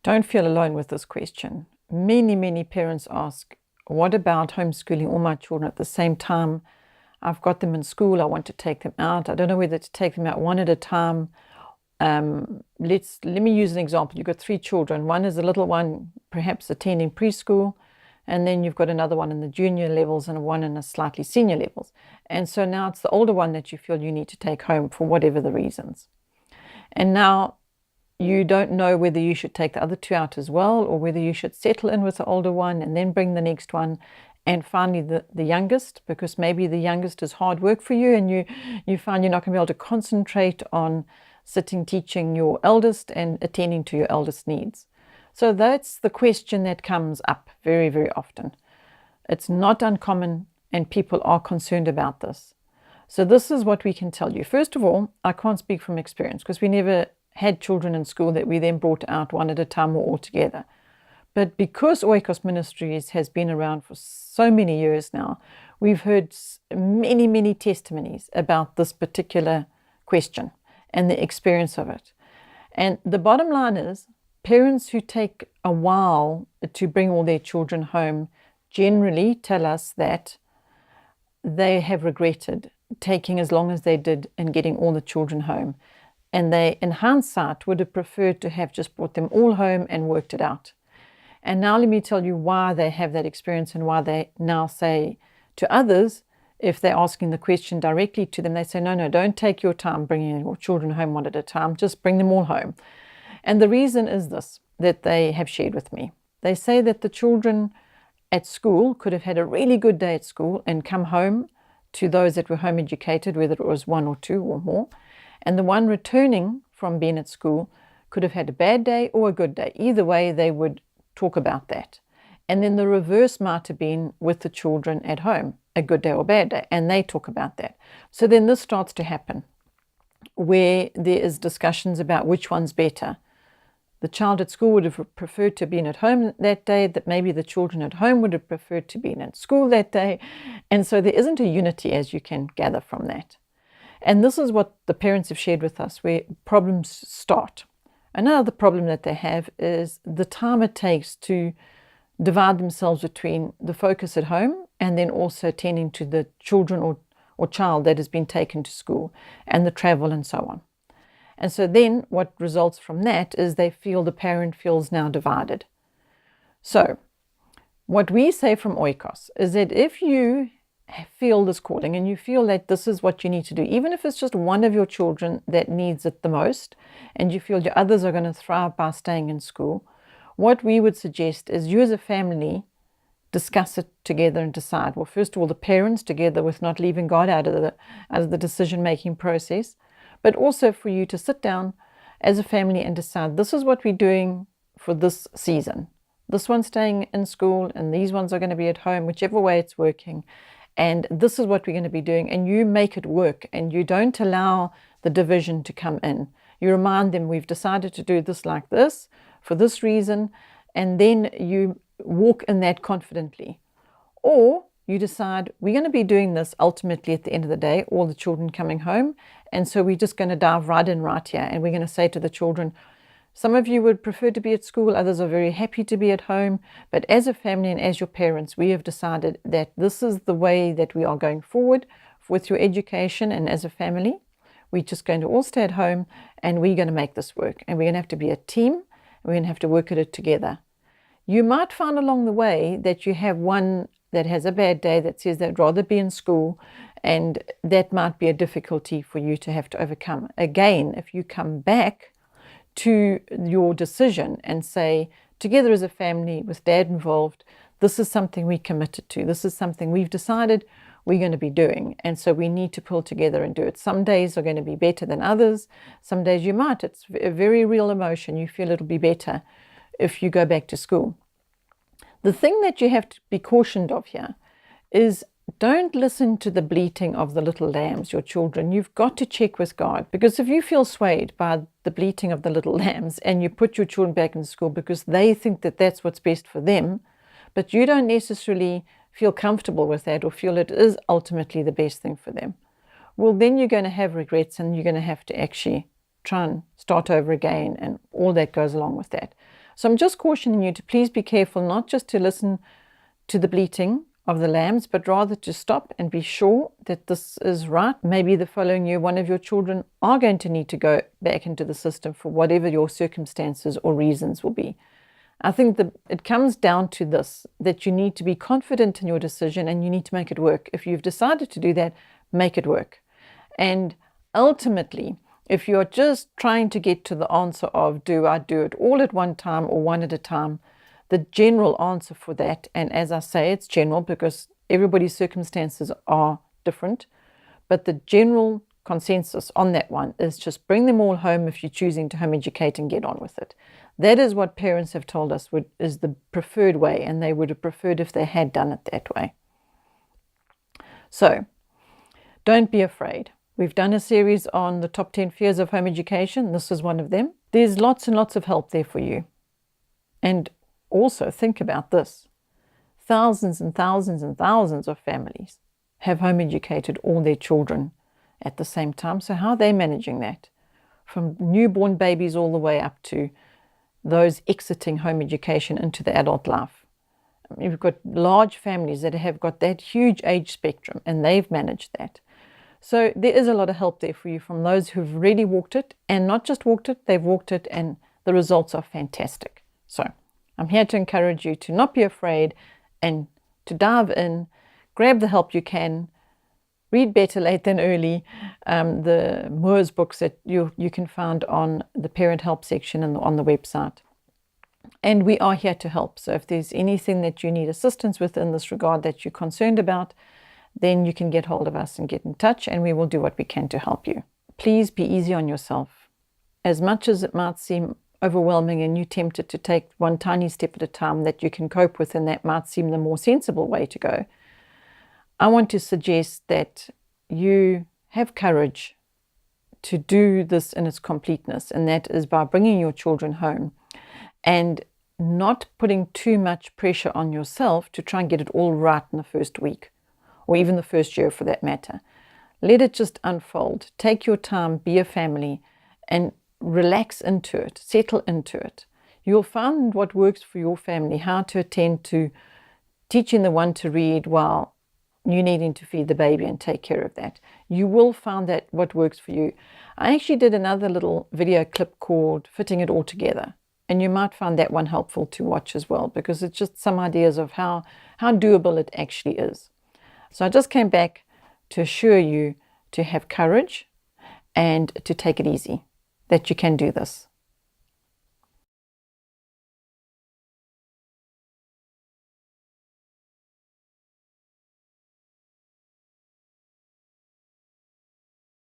Don't feel alone with this question. Many parents ask, what about homeschooling all my children at the same time? I've got them in school. I want to take them out. I don't know whether to take them out one at a time. Let me use an example. You've got 3 children. One is a little one, perhaps attending preschool, and then you've got another one in the junior levels and one in the slightly senior levels. And so now it's the older one that you feel you need to take home for whatever the reasons. And now you don't know whether you should take the other 2 out as well, or whether you should settle in with the older one and then bring the next one, and finally the youngest, because maybe the youngest is hard work for you and you find you're not going to be able to concentrate on sitting teaching your eldest and attending to your eldest needs. So that's the question that comes up very often. It's not uncommon, and people are concerned about this. So this is what we can tell you. First of all, I can't speak from experience because we never had children in school that we then brought out one at a time or all together. But because Oikos Ministries has been around for so many years now, we've heard many testimonies about this particular question and the experience of it. And the bottom line is, parents who take a while to bring all their children home generally tell us that they have regretted taking as long as they did and getting all the children home. And they, in hindsight, would have preferred to have just brought them all home and worked it out. And now let me tell you why they have that experience and why they now say to others, if they're asking the question directly to them, they say, no, don't take your time bringing your children home one at a time, just bring them all home. And the reason is this, that they have shared with me. They say that the children at school could have had a really good day at school and come home to those that were home educated, whether it was 1 or 2 or more. And the one returning from being at school could have had a bad day or a good day. Either way, they would talk about that. And then the reverse might have been with the children at home, a good day or bad day, and they talk about that. So then this starts to happen, where there is discussions about which one's better. The child at school would have preferred to be at home that day, that maybe the children at home would have preferred to be at school that day. And so there isn't a unity, as you can gather from that. And this is what the parents have shared with us, where problems start. Another problem that they have is the time it takes to divide themselves between the focus at home and then also tending to the children or child that has been taken to school and the travel and so on. And so then what results from that is they feel the parent feels now divided. So what we say from Oikos is that if you feel this calling and you feel that this is what you need to do, even if it's just one of your children that needs it the most and you feel your others are going to thrive by staying in school, what we would suggest is you as a family discuss it together and decide. Well, first of all, the parents together, with not leaving God out of the decision-making process, but also for you to sit down as a family and decide, this is what we're doing for this season. This one's staying in school and these ones are going to be at home, whichever way it's working. And this is what we're going to be doing. And you make it work, and you don't allow the division to come in. You remind them, we've decided to do this like this for this reason. And then you walk in that confidently. Or you decide, we're going to be doing this ultimately at the end of the day, all the children coming home. And so we're just going to dive right in right here. And we're going to say to the children, some of you would prefer to be at school, others are very happy to be at home. But as a family and as your parents, we have decided that this is the way that we are going forward with your education. And as a family, we're just going to all stay at home and we're going to make this work. And we're going to have to be a team, and we're going to have to work at it together. You might find along the way that you have one that has a bad day that says they'd rather be in school, and that might be a difficulty for you to have to overcome. Again, if you come back to your decision and say, together as a family with dad involved, this is something we committed to. This is something we've decided we're going to be doing. And so we need to pull together and do it. Some days are going to be better than others. Some days you might. It's a very real emotion. You feel it'll be better if you go back to school. The thing that you have to be cautioned of here is, don't listen to the bleating of the little lambs, your children. You've got to check with God, because if you feel swayed by the bleating of the little lambs and you put your children back in school because they think that that's what's best for them, but you don't necessarily feel comfortable with that or feel it is ultimately the best thing for them, well, then you're going to have regrets and you're going to have to actually try and start over again and all that goes along with that. So I'm just cautioning you to please be careful not just to listen to the bleating of the lambs, but rather to stop and be sure that this is right. Maybe the following year, one of your children are going to need to go back into the system for whatever your circumstances or reasons will be. I think that it comes down to this, that you need to be confident in your decision and you need to make it work. If you've decided to do that, make it work. And ultimately, if you're just trying to get to the answer of, do I do it all at one time or one at a time, the general answer for that, and as I say, it's general because everybody's circumstances are different, but the general consensus on that one is just bring them all home if you're choosing to home educate and get on with it. That is what parents have told us is the preferred way, and they would have preferred if they had done it that way. So, don't be afraid. We've done a series on the top 10 fears of home education. This is one of them. There's lots and lots of help there for you. And also think about this. Thousands and thousands and thousands of families have home educated all their children at the same time. So how are they managing that? From newborn babies all the way up to those exiting home education into the adult life. You've got large families that have got that huge age spectrum and they've managed that. So there is a lot of help there for you from those who've really walked it, and not just walked it, they've walked it and the results are fantastic. So I'm here to encourage you to not be afraid and to dive in, grab the help you can, read Better Late Than Early, the Moore's books that you can find on the parent help section and on the website. And we are here to help. So if there's anything that you need assistance with in this regard that you're concerned about, then you can get hold of us and get in touch, and we will do what we can to help you. Please be easy on yourself. As much as it might seem overwhelming and you're tempted to take one tiny step at a time that you can cope with, and that might seem the more sensible way to go, I want to suggest that you have courage to do this in its completeness, and that is by bringing your children home and not putting too much pressure on yourself to try and get it all right in the first week, or even the first year for that matter. Let it just unfold. Take your time, be a family, and relax into it, settle into it. You'll find what works for your family, how to attend to teaching the one to read while you needing to feed the baby and take care of that. You will find that what works for you. I actually did another little video clip called Fitting It All Together, and you might find that one helpful to watch as well, because it's just some ideas of how doable it actually is. So I just came back to assure you to have courage and to take it easy, that you can do this.